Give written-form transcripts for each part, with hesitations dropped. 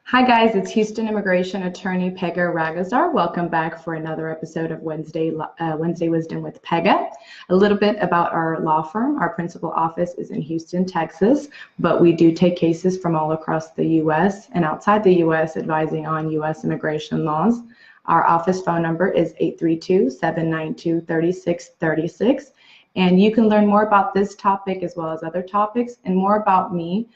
Hi guys, it's Houston immigration attorney Pegah Rahgozar. Welcome back for another episode of Wednesday Wisdom with Pegah. A little bit about our law firm. Our principal office is in Houston, Texas, but we do take cases from all across the U.S. and outside the U.S. advising on U.S. immigration laws. Our office phone number is 832-792-3636, and you can learn more about this topic as well as other topics and more about me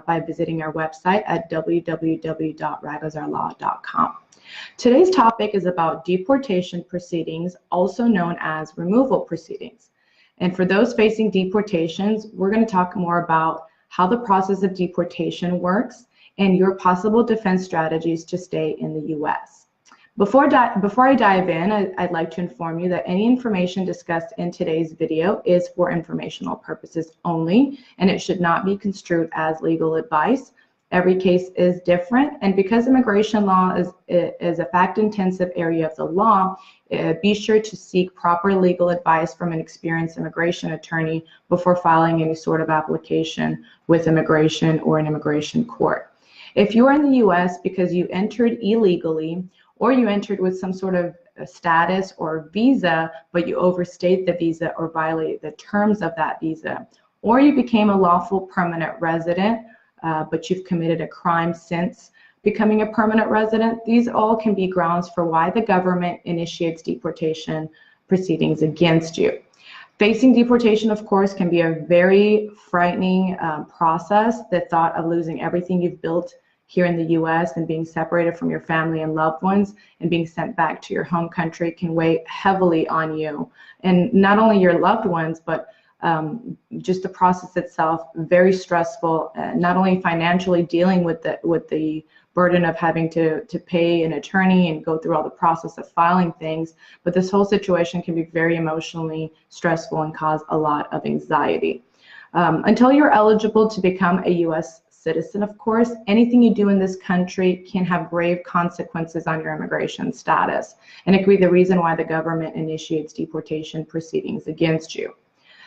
by visiting our website at www.rahgozarlaw.com. Today's topic is about deportation proceedings, also known as removal proceedings. And for those facing deportations, we're going to talk more about how the process of deportation works and your possible defense strategies to stay in the U.S. Before I dive in, I'd like to inform you that any information discussed in today's video is for informational purposes only, and it should not be construed as legal advice. Every case is different, and because immigration law is a fact-intensive area of the law, be sure to seek proper legal advice from an experienced immigration attorney before filing any sort of application with immigration or an immigration court. If you are in the U.S. because you entered illegally, or you entered with some sort of status or visa, but you overstayed the visa or violated the terms of that visa, or you became a lawful permanent resident, but you've committed a crime since becoming a permanent resident, these all can be grounds for why the government initiates deportation proceedings against you. Facing deportation, of course, can be a very frightening process. The thought of losing everything you've built here in the U.S. and being separated from your family and loved ones and being sent back to your home country can weigh heavily on you. And not only your loved ones, but just the process itself, very stressful, not only financially dealing with the burden of having to pay an attorney and go through all the process of filing things, but this whole situation can be very emotionally stressful and cause a lot of anxiety. Until you're eligible to become a U.S. citizen, of course, anything you do in this country can have grave consequences on your immigration status, and it could be the reason why the government initiates deportation proceedings against you.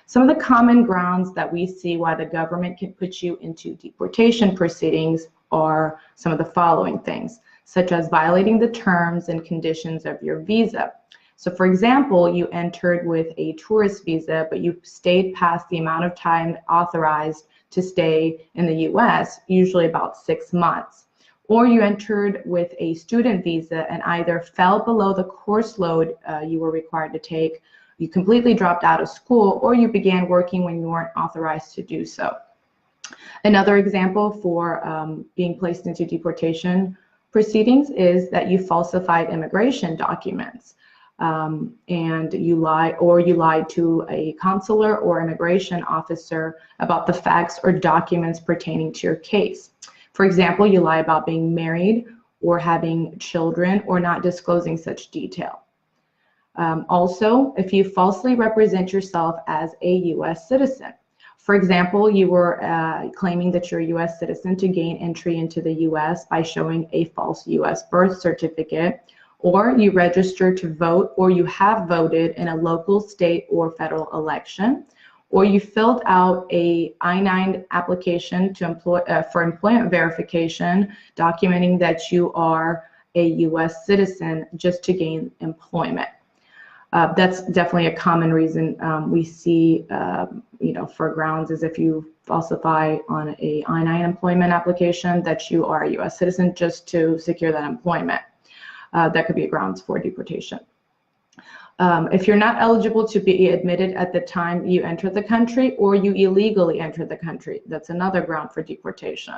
Some of the common grounds that we see why the government can put you into deportation proceedings are some of the following things, such as violating the terms and conditions of your visa. So for example, you entered with a tourist visa, but you stayed past the amount of time authorized to stay in the U.S., usually about 6 months. Or you entered with a student visa and either fell below the course load you were required to take, you completely dropped out of school, or you began working when you weren't authorized to do so. Another example for being placed into deportation proceedings is that you falsified immigration documents. And you lied to a consular or immigration officer about the facts or documents pertaining to your case. For example, you lie about being married or having children or not disclosing such detail. Also, if you falsely represent yourself as a U.S. citizen. For example, you were claiming that you're a U.S. citizen to gain entry into the U.S. by showing a false U.S. birth certificate, or you registered to vote, or you have voted in a local, state, or federal election, or you filled out a I-9 application to for employment verification, documenting that you are a U.S. citizen just to gain employment. That's definitely a common reason we see, for grounds is if you falsify on a I-9 employment application that you are a U.S. citizen just to secure that employment. That could be grounds for deportation. If you're not eligible to be admitted at the time you enter the country, or you illegally enter the country, that's another ground for deportation.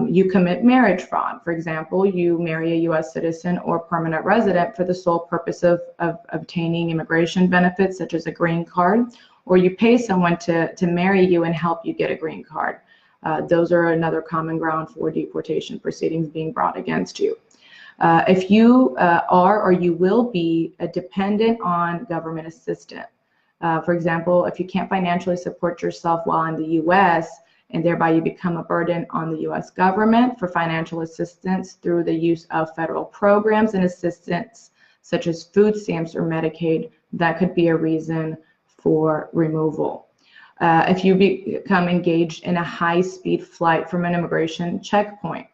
You commit marriage fraud. For example, you marry a U.S. citizen or permanent resident for the sole purpose of obtaining immigration benefits such as a green card, or you pay someone to marry you and help you get a green card. Those are another common ground for deportation proceedings being brought against you. If you are or you will be dependent on government assistance. For example, if you can't financially support yourself while in the U.S., and thereby you become a burden on the U.S. government for financial assistance through the use of federal programs and assistance such as food stamps or Medicaid, that could be a reason for removal. If you become engaged in a high-speed flight from an immigration checkpoint,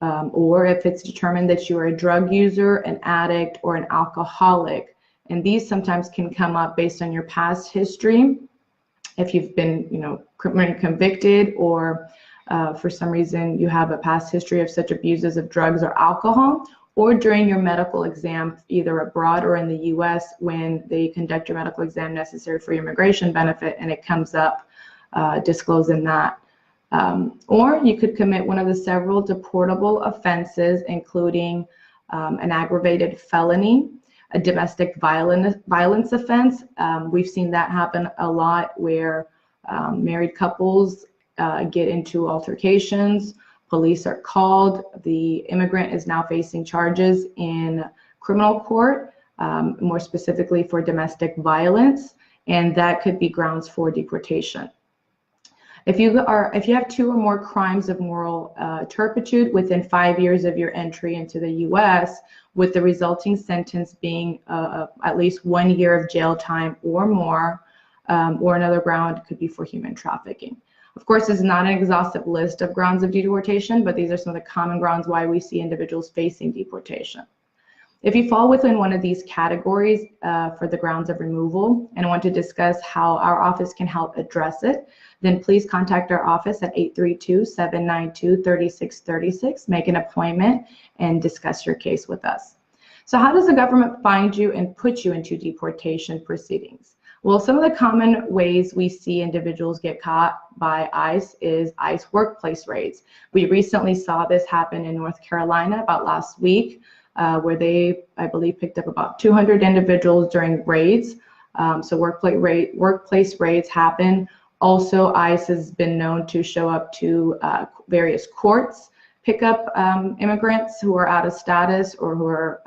or if it's determined that you are a drug user, an addict, or an alcoholic. And these sometimes can come up based on your past history. If you've been, criminally convicted, or for some reason you have a past history of such abuses of drugs or alcohol, or during your medical exam, either abroad or in the US, when they conduct your medical exam necessary for your immigration benefit and it comes up, disclosing that. Or you could commit one of the several deportable offenses, including an aggravated felony, a domestic violence offense. We've seen that happen a lot, where married couples get into altercations, police are called, the immigrant is now facing charges in criminal court, more specifically for domestic violence, and that could be grounds for deportation. If you have 2 or more crimes of moral turpitude within 5 years of your entry into the U.S., with the resulting sentence being at least 1 year of jail time or more, or another ground could be for human trafficking. Of course, this is not an exhaustive list of grounds of deportation, but these are some of the common grounds why we see individuals facing deportation. If you fall within one of these categories for the grounds of removal and want to discuss how our office can help address it, then please contact our office at 832-792-3636, make an appointment, and discuss your case with us. So how does the government find you and put you into deportation proceedings? Well, some of the common ways we see individuals get caught by ICE is ICE workplace raids. We recently saw this happen in North Carolina about last week, where they, I believe, picked up about 200 individuals during raids. So workplace raids happen. Also, ICE has been known to show up to various courts, pick up immigrants who are out of status or who are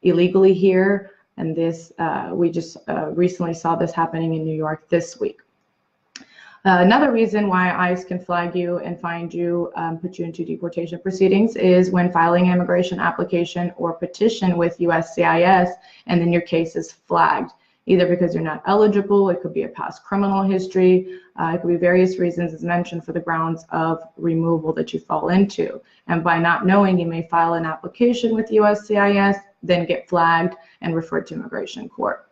illegally here. And this, we just recently saw this happening in New York this week. Another reason why ICE can flag you and find you, put you into deportation proceedings, is when filing an immigration application or petition with USCIS, and then your case is flagged, either because you're not eligible, it could be a past criminal history, it could be various reasons as mentioned for the grounds of removal that you fall into. And by not knowing, you may file an application with USCIS, then get flagged and referred to immigration court.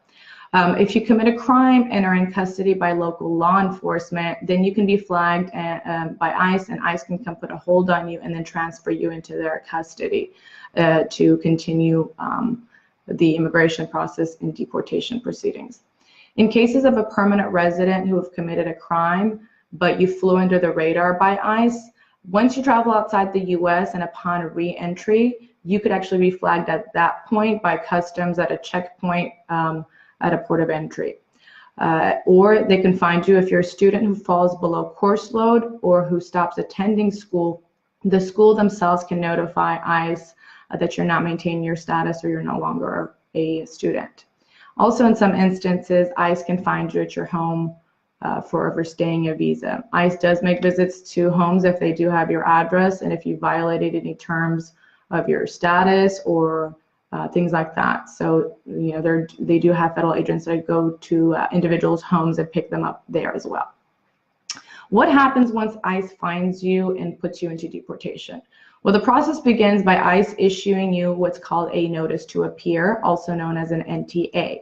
If you commit a crime and are in custody by local law enforcement, then you can be flagged by ICE, and ICE can come put a hold on you and then transfer you into their custody to continue the immigration process in deportation proceedings. In cases of a permanent resident who have committed a crime, but you flew under the radar by ICE, once you travel outside the US and upon re-entry, you could actually be flagged at that point by customs at a checkpoint at a port of entry. Or they can find you if you're a student who falls below course load or who stops attending school. The school themselves can notify ICE that you're not maintaining your status or you're no longer a student. Also, in some instances, ICE can find you at your home for overstaying a visa. ICE does make visits to homes if they do have your address and if you violated any terms of your status or things like that. So, you know, they do have federal agents that go to individuals' homes and pick them up there as well. What happens once ICE finds you and puts you into deportation? Well, the process begins by ICE issuing you what's called a notice to appear, also known as an NTA.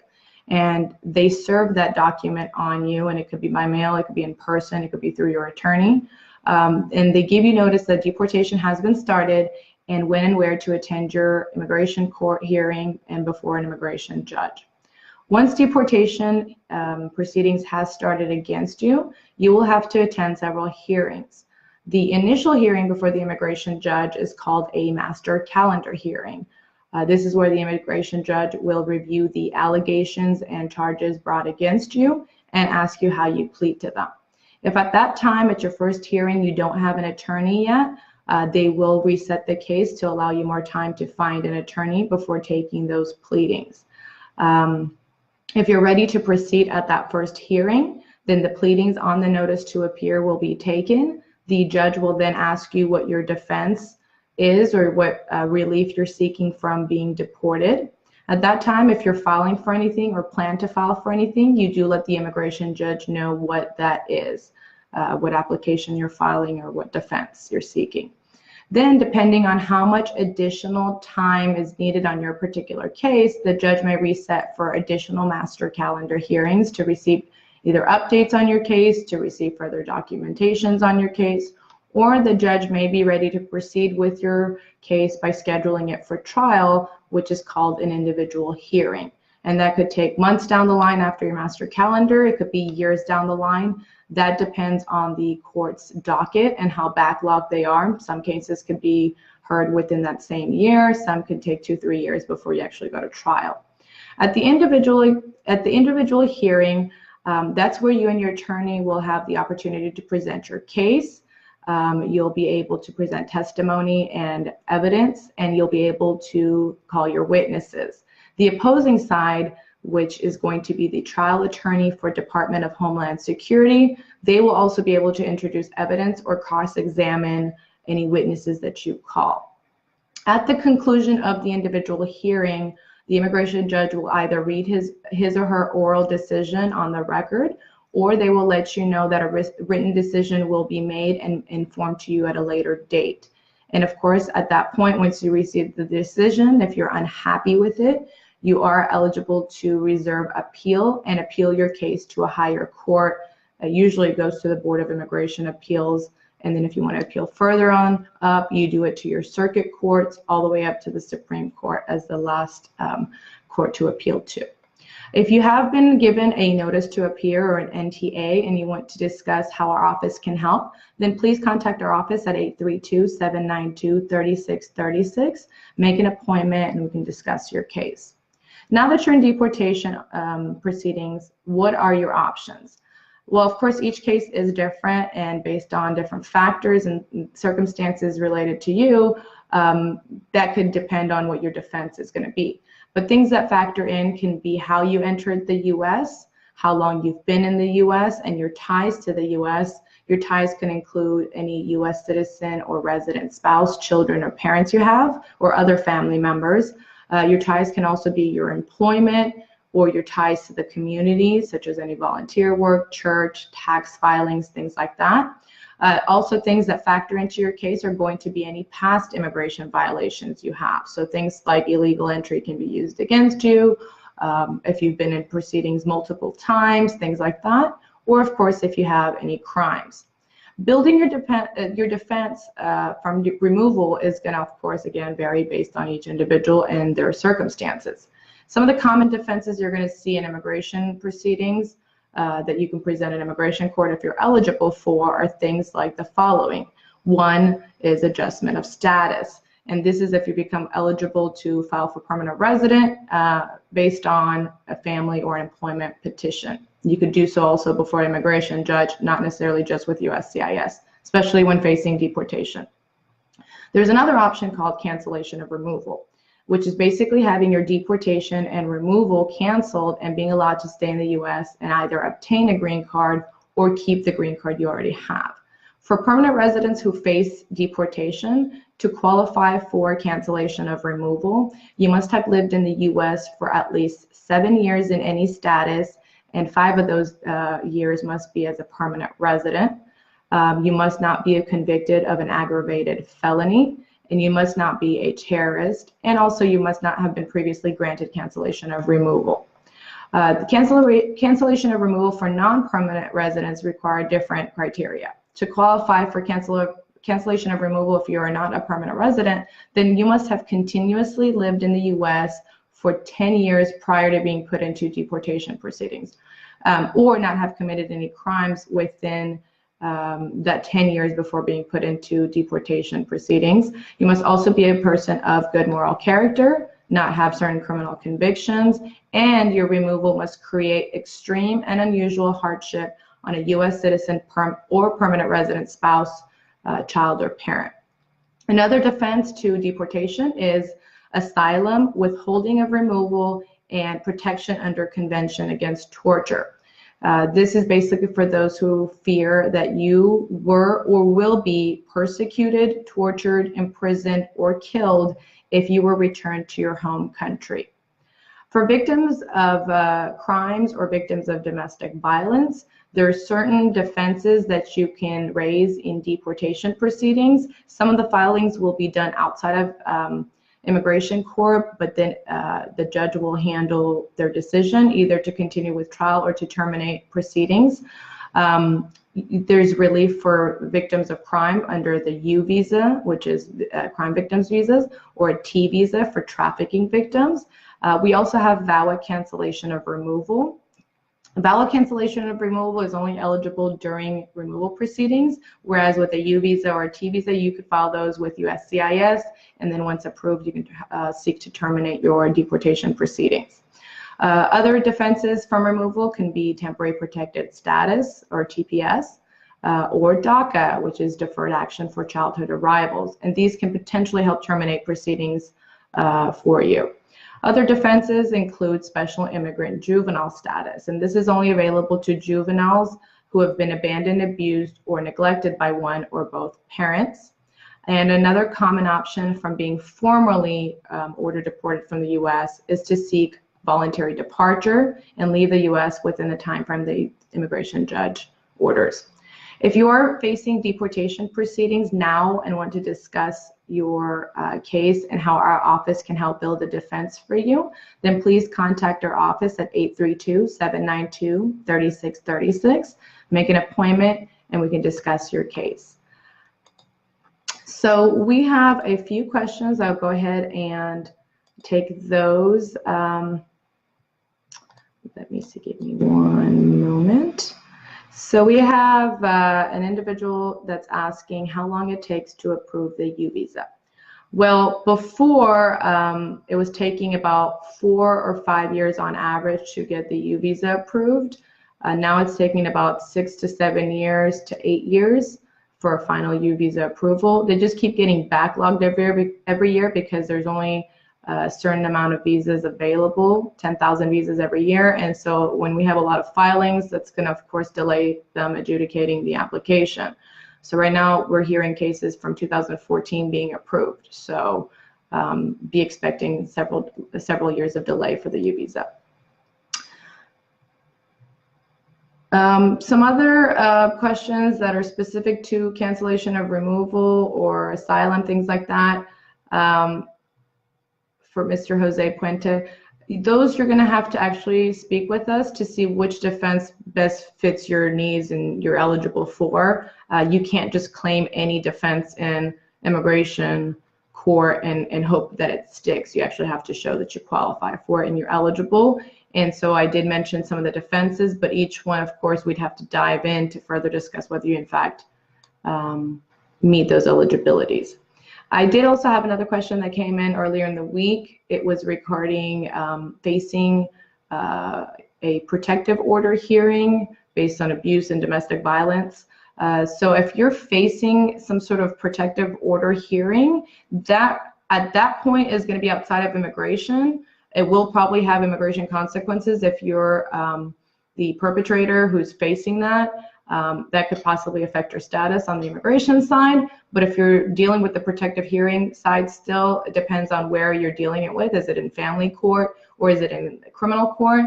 And they serve that document on you, and it could be by mail, it could be in person, it could be through your attorney. And they give you notice that deportation has been started and when and where to attend your immigration court hearing and before an immigration judge. Once deportation proceedings has started against you, you will have to attend several hearings. The initial hearing before the immigration judge is called a master calendar hearing. This is where the immigration judge will review the allegations and charges brought against you and ask you how you plead to them. If at that time, at your first hearing, you don't have an attorney yet, they will reset the case to allow you more time to find an attorney before taking those pleadings. If you're ready to proceed at that first hearing, then the pleadings on the notice to appear will be taken. The judge will then ask you what your defense is or what relief you're seeking from being deported. At that time, if you're filing for anything or plan to file for anything, you do let the immigration judge know what that is, what application you're filing or what defense you're seeking. Then, depending on how much additional time is needed on your particular case, the judge may reset for additional master calendar hearings to receive either updates on your case, to receive further documentations on your case, or the judge may be ready to proceed with your case by scheduling it for trial, which is called an individual hearing. And that could take months down the line after your master calendar. It could be years down the line. That depends on the court's docket and how backlogged they are. Some cases could be heard within that same year. Some could take 2-3 years before you actually go to trial. At the individual hearing, that's where you and your attorney will have the opportunity to present your case. You'll be able to present testimony and evidence, and you'll be able to call your witnesses. The opposing side, which is going to be the trial attorney for Department of Homeland Security, they will also be able to introduce evidence or cross-examine any witnesses that you call. At the conclusion of the individual hearing, the immigration judge will either read his or her oral decision on the record, or they will let you know that a written decision will be made and informed to you at a later date. And of course, at that point, once you receive the decision, if you're unhappy with it, you are eligible to reserve appeal and appeal your case to a higher court. Usually it goes to the Board of Immigration Appeals. And then if you want to appeal further on up, you do it to your circuit courts all the way up to the Supreme Court as the last court to appeal to. If you have been given a notice to appear or an NTA and you want to discuss how our office can help, then please contact our office at 832-792-3636. Make an appointment and we can discuss your case. Now that you're in deportation proceedings, what are your options? Well, of course, each case is different and based on different factors and circumstances related to you, that could depend on what your defense is going to be. But things that factor in can be how you entered the U.S., how long you've been in the U.S., and your ties to the U.S. Your ties can include any U.S. citizen or resident spouse, children, or parents you have, or other family members. Your ties can also be your employment or your ties to the community, such as any volunteer work, church, tax filings, things like that. Also, things that factor into your case are going to be any past immigration violations you have. So things like illegal entry can be used against you, if you've been in proceedings multiple times, things like that, or of course, if you have any crimes. Building your defense from removal is going to, of course, again, vary based on each individual and their circumstances. Some of the common defenses you're going to see in immigration proceedings that you can present in immigration court if you're eligible for are things like the following. One is adjustment of status. And this is if you become eligible to file for permanent resident based on a family or employment petition. You could do so also before an immigration judge, not necessarily just with USCIS, especially when facing deportation. There's another option called cancellation of removal, which is basically having your deportation and removal canceled and being allowed to stay in the U.S. and either obtain a green card or keep the green card you already have. For permanent residents who face deportation, to qualify for cancellation of removal, you must have lived in the U.S. for at least 7 years in any status, and 5 of those years must be as a permanent resident. You must not be convicted of an aggravated felony, and you must not be a terrorist, and also you must not have been previously granted cancellation of removal. The cancellation of removal for non-permanent residents require different criteria. To qualify for cancellation of removal if you are not a permanent resident, then you must have continuously lived in the U.S. for 10 years prior to being put into deportation proceedings, or not have committed any crimes within that 10 years before being put into deportation proceedings. You must also be a person of good moral character, not have certain criminal convictions, and your removal must create extreme and unusual hardship on a U.S. citizen or permanent resident spouse, child, or parent. Another defense to deportation is asylum, withholding of removal, and protection under Convention Against Torture. This is basically for those who fear that you were or will be persecuted, tortured, imprisoned, or killed if you were returned to your home country. For victims of crimes or victims of domestic violence, There are certain defenses that you can raise in deportation proceedings. Some of the filings will be done outside of immigration court, but then the judge will handle their decision either to continue with trial or to terminate proceedings. There's relief for victims of crime under the U visa, which is crime victims visas, or a T visa for trafficking victims. We also have VAWA cancellation of removal. VAWA cancellation of removal is only eligible during removal proceedings, whereas with a U visa or a T visa, you could file those with USCIS, and then once approved, you can seek to terminate your deportation proceedings. Other defenses from removal can be temporary protected status, or TPS, or DACA, which is deferred action for childhood arrivals, and these can potentially help terminate proceedings for you. Other defenses include special immigrant juvenile status, and this is only available to juveniles who have been abandoned, abused, or neglected by one or both parents. And another common option from being formally ordered deported from the U.S. is to seek voluntary departure and leave the U.S. within the time frame the immigration judge orders. If you are facing deportation proceedings now and want to discuss your case and how our office can help build a defense for you, then please contact our office at 832-792-3636. Make an appointment and we can discuss your case. So we have a few questions. I'll go ahead and take those. Let me see, give me one moment. So we have an individual that's asking how long it takes to approve the U visa. Well, before it was taking about 4 or 5 years on average to get the U visa approved. Now it's taking about 6 to 7 years to 8 years for a final U visa approval. They just keep getting backlogged every year because there's only a certain amount of visas available, 10,000 visas every year. And so when we have a lot of filings, that's going to, of course, delay them adjudicating the application. So right now we're hearing cases from 2014 being approved. So be expecting several years of delay for the U visa. Some other questions that are specific to cancellation of removal or asylum, things like that. For Mr. Jose Puente, those you're going to have to actually speak with us to see which defense best fits your needs and you're eligible for. You can't just claim any defense in immigration court and hope that it sticks. You actually have to show that you qualify for it and you're eligible. And so I did mention some of the defenses, but each one, of course, we'd have to dive in to further discuss whether you in fact meet those eligibilities. I did also have another question that came in earlier in the week. It was regarding facing a protective order hearing based on abuse and domestic violence. So if you're facing some sort of protective order hearing, that at that point is going to be outside of immigration. It will probably have immigration consequences if you're the perpetrator who's facing that. That could possibly affect your status on the immigration side. But if you're dealing with the protective hearing side still, it depends on where you're dealing it with. Is it in family court or is it in criminal court?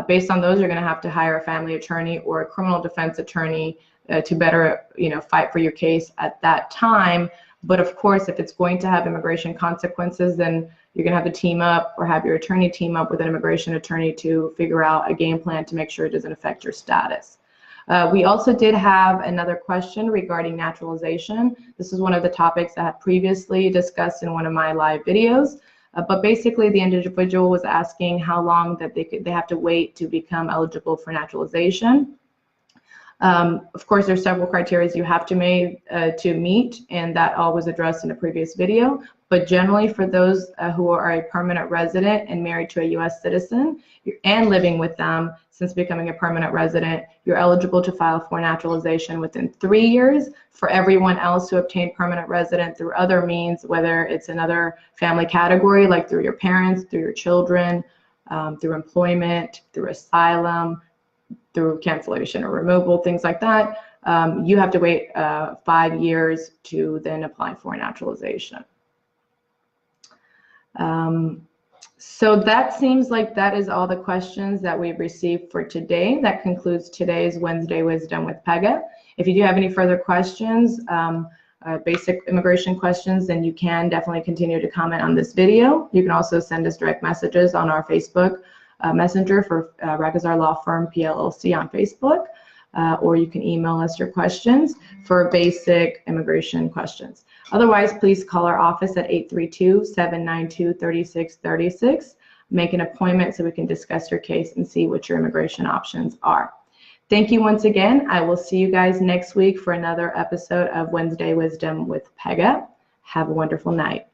Based on those, you're going to have to hire a family attorney or a criminal defense attorney to better, fight for your case at that time. But of course, if it's going to have immigration consequences, then you're going to have to team up or have your attorney team up with an immigration attorney to figure out a game plan to make sure it doesn't affect your status. We also did have another question regarding naturalization. This is one of the topics I had previously discussed in one of my live videos. But basically, the individual was asking how long that they have to wait to become eligible for naturalization. Of course, there's several criteria you have to meet, and that all was addressed in a previous video. But generally, for those who are a permanent resident and married to a U.S. citizen and living with them since becoming a permanent resident, you're eligible to file for naturalization within 3 years. For everyone else who obtained permanent resident through other means, whether it's another family category, like through your parents, through your children, through employment, through asylum, through cancellation or removal, things like that, you have to wait 5 years to then apply for naturalization. So that seems like that is all the questions that we've received for today. That concludes today's Wednesday Wisdom with Pegah. If you do have any further questions, basic immigration questions, then you can definitely continue to comment on this video. You can also send us direct messages on our Facebook Messenger for Rahgozar Law Firm PLLC on Facebook, or you can email us your questions for basic immigration questions. Otherwise, please call our office at 832-792-3636. Make an appointment so we can discuss your case and see what your immigration options are. Thank you once again. I will see you guys next week for another episode of Wednesday Wisdom with Pegah. Have a wonderful night.